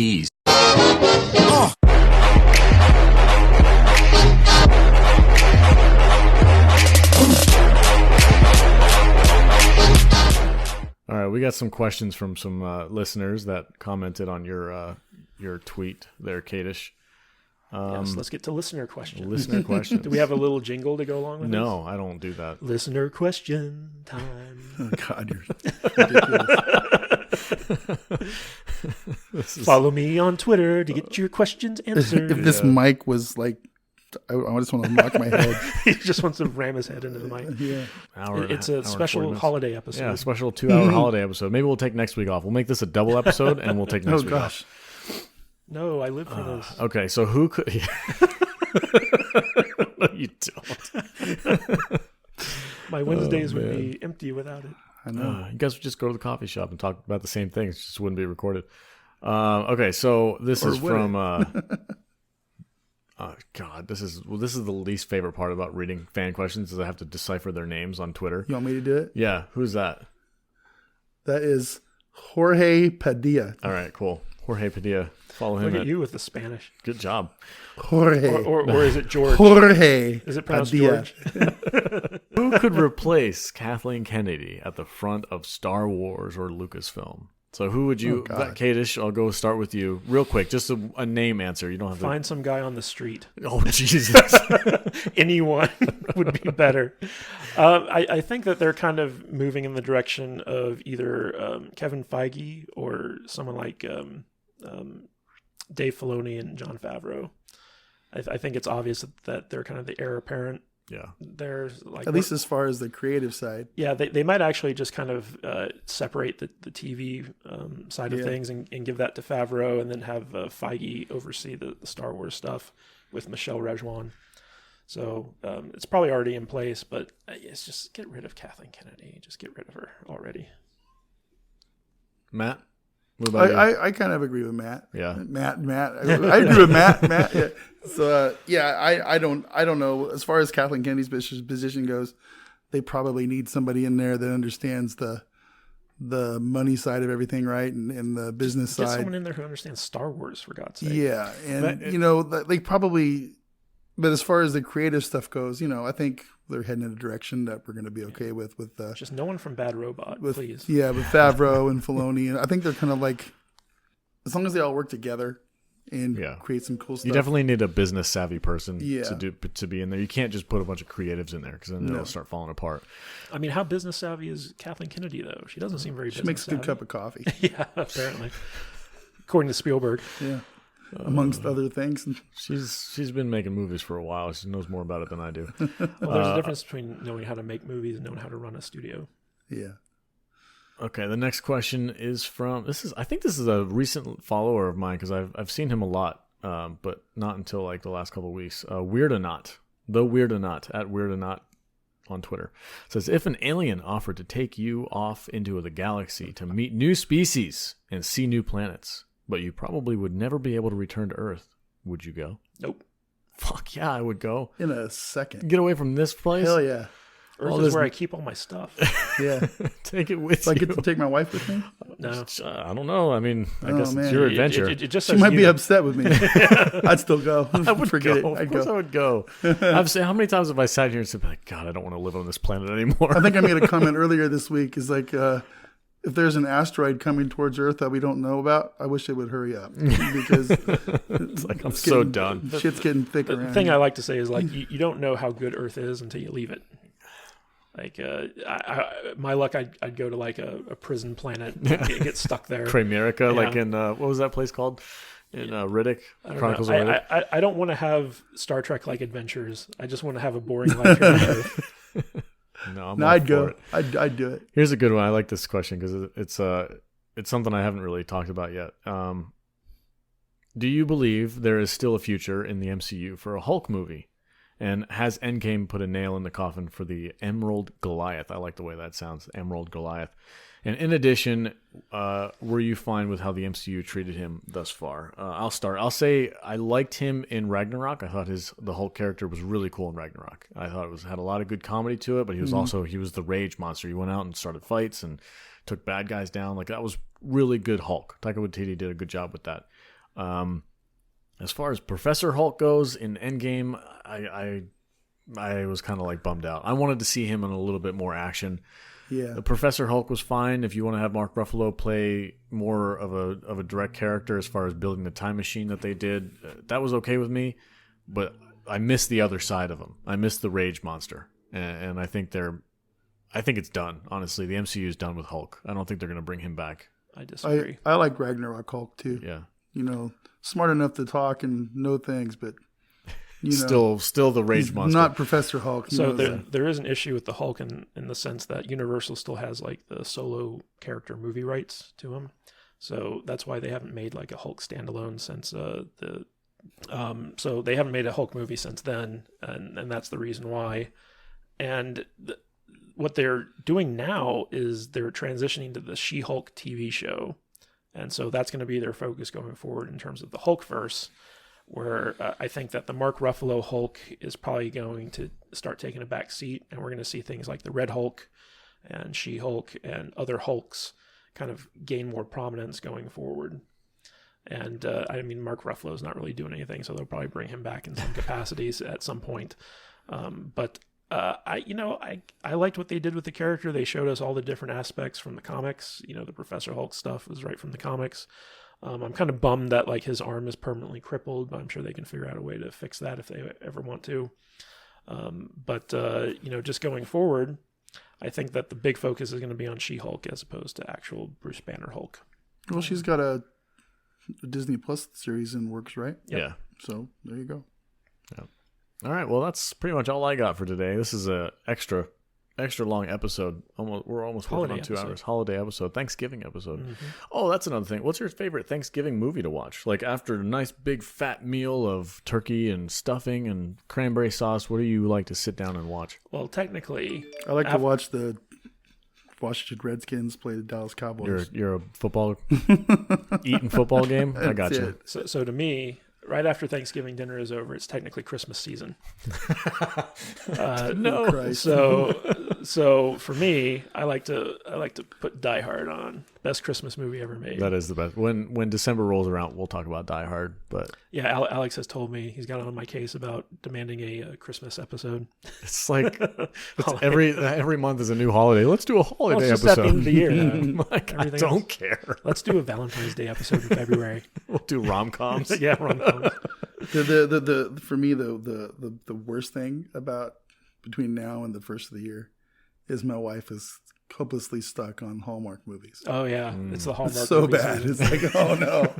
Ease. All right, we got some questions from some listeners that commented on your tweet there, Kadish. Yes, let's get to listener questions. Listener questions. Do we have a little jingle to go along with this? No, I don't do that. Listener question time. Oh, God, you're ridiculous. Follow me on Twitter to get your questions answered. If this mic was like, I just want to knock my head. He just wants to ram his head into the mic. Yeah. It's a special holiday episode. Yeah, a special 2-hour holiday episode. Maybe we'll take next week off. We'll make this a double episode, and we'll take next week off. No, I live for this. Okay, so who could... No, you don't. My Wednesdays would be empty without it. I know. You guys would just go to the coffee shop and talk about the same things. It just wouldn't be recorded. Okay, so this is from... God, this is the least favorite part about reading fan questions is I have to decipher their names on Twitter. You want me to do it? Yeah, who's that? That is Jorge Padilla. All right, cool. Jorge Padilla. Follow him. Look at you with the Spanish. Good job. Jorge. Or is it George? Jorge. Is it pronounced Padilla. George? Who could replace Kathleen Kennedy at the front of Star Wars or Lucasfilm? So who would you, Kadish, I'll go start with you real quick. Just a name answer. You don't have to. Find some guy on the street. Oh, Jesus. Anyone would be better. I think that they're kind of moving in the direction of either Kevin Feige or someone like Dave Filoni and Jon Favreau. I think it's obvious that they're kind of the heir apparent. Yeah. They're like, at least as far as the creative side. Yeah, they might actually just kind of separate the TV side of things and give that to Favreau, and then have Feige oversee the Star Wars stuff with Michelle Rejwan. So it's probably already in place, but it's just get rid of Kathleen Kennedy. Just get rid of her already. Matt? What about you? I kind of agree with Matt. Yeah. Matt. I agree with Matt. Yeah. So I don't know. As far as Kathleen Kennedy's position goes, they probably need somebody in there that understands the money side of everything, right, and the business Get side. someone in there who understands Star Wars, for God's sake. Yeah, and they probably. But as far as the creative stuff goes, I think they're heading in a direction that we're going to be okay with. Just no one from Bad Robot, please. Yeah, with Favreau and Filoni, and I think they're kind of like, as long as they all work together and create some cool stuff. You definitely need a business savvy person to be in there. You can't just put a bunch of creatives in there because then they'll start falling apart. I mean, how business savvy is Kathleen Kennedy though? She doesn't seem very business savvy. She makes a good cup of coffee. Yeah, apparently, according to Spielberg. Yeah. Amongst other things. She's been making movies for a while. She knows more about it than I do. Well, there's a difference between knowing how to make movies and knowing how to run a studio. Yeah. Okay, the next question is from I think this is a recent follower of mine because I've seen him a lot, but not until like the last couple of weeks. Weirdonaut, the Weirdonaut at Weirdonaut on Twitter says, if an alien offered to take you off into the galaxy to meet new species and see new planets, but you probably would never be able to return to Earth, would you go? Nope. Fuck yeah, I would go. In a second. Get away from this place? Hell yeah. Earth is where I keep all my stuff. Yeah. Take it with so you. I get to take my wife with me? No. I don't know. I mean, I guess it's your adventure. It just she might be upset with me. I'd still go. I would Forget go. it. Of course I would go. I've said, how many times have I sat here and said, like, God, I don't want to live on this planet anymore. I think I made a comment earlier this week. Is like, if there's an asteroid coming towards Earth that we don't know about, I wish it would hurry up because it's like I'm so done. Shit's getting thicker. The thing I like to say is like you don't know how good Earth is until you leave it. Like my luck, I'd go to like a prison planet, and get stuck there. Kramerica, like in what was that place called? In Riddick, Chronicles of Riddick. I don't want to have Star Trek like adventures. I just want to have a boring life here on Earth. No, I'd go. I'd do it. Here's a good one. I like this question because it's something I haven't really talked about yet. Do you believe there is still a future in the MCU for a Hulk movie? And has Endgame put a nail in the coffin for the Emerald Goliath? I like the way that sounds, Emerald Goliath. And in addition, were you fine with how the MCU treated him thus far? I'll start. I'll say I liked him in Ragnarok. I thought the Hulk character was really cool in Ragnarok. I thought it had a lot of good comedy to it, but he was he was the rage monster. He went out and started fights and took bad guys down. Like that was really good Hulk. Taika Waititi did a good job with that. As far as Professor Hulk goes in Endgame, I was kind of like bummed out. I wanted to see him in a little bit more action. Yeah. The Professor Hulk was fine. If you want to have Mark Ruffalo play more of a direct character as far as building the time machine that they did, that was okay with me. But I missed the other side of him. I missed the rage monster, and I think it's done. Honestly, the MCU is done with Hulk. I don't think they're going to bring him back. I disagree. I like Ragnarok Hulk too. Yeah. You know, smart enough to talk and know things, but you know, still the rage monster. Not Professor Hulk. So there is an issue with the Hulk in the sense that Universal still has like the solo character movie rights to him. So that's why they haven't made like a Hulk standalone since so they haven't made a Hulk movie since then, and that's the reason why. And what they're doing now is they're transitioning to the She-Hulk TV show. And so that's going to be their focus going forward in terms of the Hulkverse, where I think that the Mark Ruffalo Hulk is probably going to start taking a back seat, and we're going to see things like the Red Hulk and She-Hulk and other Hulks kind of gain more prominence going forward. And I mean, Mark Ruffalo is not really doing anything, so they'll probably bring him back in some capacities at some point. But I liked what they did with the character. They showed us all the different aspects from the comics. You know, the Professor Hulk stuff was right from the comics. I'm kind of bummed that like his arm is permanently crippled, but I'm sure they can figure out a way to fix that if they ever want to. But just going forward, I think that the big focus is going to be on She-Hulk as opposed to actual Bruce Banner Hulk. Well, she's got a Disney Plus series in works, right? Yep. Yeah. So there you go. Yeah. All right. Well, that's pretty much all I got for today. This is a extra long episode. We're almost working on 2 hours. Holiday episode, Thanksgiving episode. Mm-hmm. Oh, that's another thing. What's your favorite Thanksgiving movie to watch? Like after a nice big fat meal of turkey and stuffing and cranberry sauce, what do you like to sit down and watch? Well, technically, I like to watch the Washington Redskins play the Dallas Cowboys. You're a football eating football game. I got you. So to me, right after Thanksgiving dinner is over, it's technically Christmas season. No. So for me, I like to put Die Hard on. Best Christmas movie ever made. That is the best. When December rolls around, we'll talk about Die Hard. But yeah, Alex has told me he's got on my case about demanding a Christmas episode. It's like every month is a new holiday. Let's do a holiday episode. At the end of the year. I don't care. Let's do a Valentine's Day episode in February. We'll do rom-coms. Yeah, rom-coms. For me, the worst thing about between now and the first of the year is my wife is hopelessly stuck on Hallmark movies. Oh yeah, it's the Hallmark. It's so movies. bad. It's like, oh no.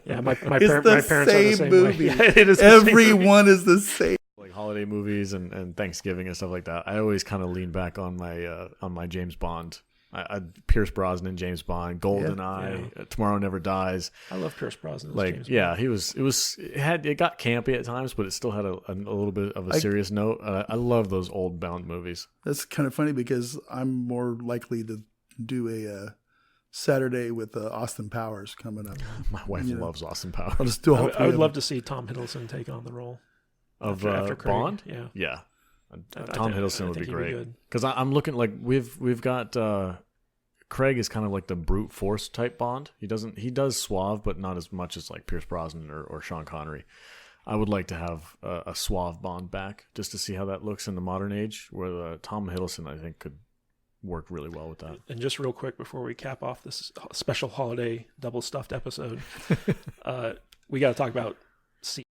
Yeah, my it's parents are the same movie. Way. Yeah, it is. Everyone is the same. Like holiday movies and Thanksgiving and stuff like that. I always kind of lean back on my James Bond. Pierce Brosnan, James Bond, GoldenEye, Tomorrow Never Dies. I love Pierce Brosnan. Like, James yeah, Bond. it got campy at times, but it still had a little bit of a serious note. I love those old Bond movies. That's kind of funny because I'm more likely to do a Saturday with Austin Powers coming up. My wife loves Austin Powers. I'll just do I would love to see Tom Hiddleston take on the role of after Bond. Yeah. Tom Hiddleston would be great because I'm looking like we've got Craig is kind of like the brute force type Bond. He does suave, but not as much as like Pierce Brosnan or Sean Connery. I would like to have a suave Bond back just to see how that looks in the modern age. Where Tom Hiddleston I think could work really well with that. And just real quick before we cap off this special holiday double stuffed episode, we got to talk about